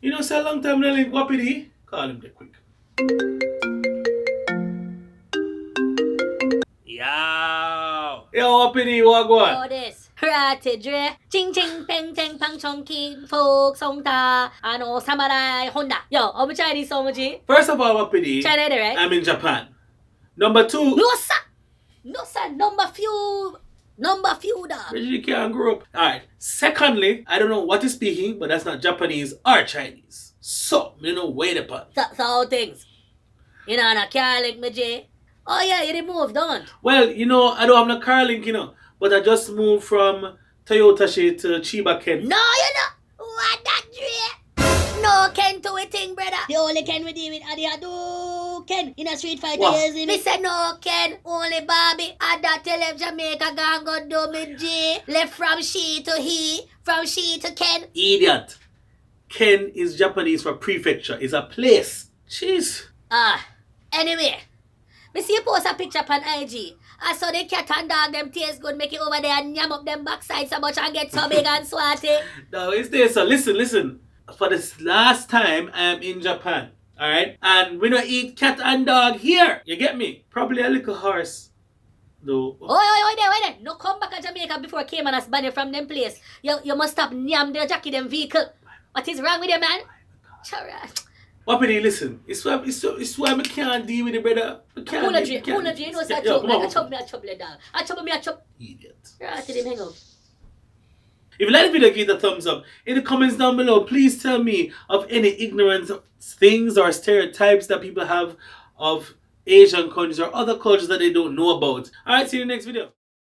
You know, say a long time no link Wapidi. Call him the quick. Yo. Yo, Wapidi, what go on? Oh, this. Rati Dre. Ching ching peng peng pang chong king folk song ta. Ano, samurai Honda. Yo, I'm Chinese song, G. First of all, Wapidi, China, right? I'm in Japan. Number two, No, sir. No, sir. Number few da. you can't grow up. Alright. Secondly, I don't know what is speaking, but that's not Japanese or Chinese. So, you know, wait upon. So things. You know, I can't link me, J. Oh, yeah, you moved, don't. Well, you know, I don't have no car link, you know, but I just moved from Toyota Shade to Chiba Ken. No, you know. What that, Dre? No Ken to a thing, brother. The only Ken we deal with are the Ado Ken in a Street Fighter. What? Me say no Ken, only Bobby. Ada tell him Jamaica gang go do me J. Left from she to he, from she to Ken. Idiot. Ken is Japanese for prefecture. It's a place. Jeez. Anyway. Me see you post a picture on IG. I saw the cat and dog them taste good, make it over there and yam up them backside so much and get so big and swatty. Now, it's there, so listen. For this last time, I am in Japan. Alright? And we don't eat cat and dog here. You get me? Probably a little horse. Though. Wait there. No come back to Jamaica before Cayman has banned you from them place. You must stop nyam the Jackie them vehicle. What is wrong with you, man? Chara. Wapidi, listen. It's why I can't deal with it, brother. Who no J? You know say I chop me dog. I chop. Idiot. Right, him hang up. If you like the video, give it a thumbs up. In the comments down below, please tell me of any ignorant things or stereotypes that people have of Asian countries or other cultures that they don't know about. Alright, see you in the next video.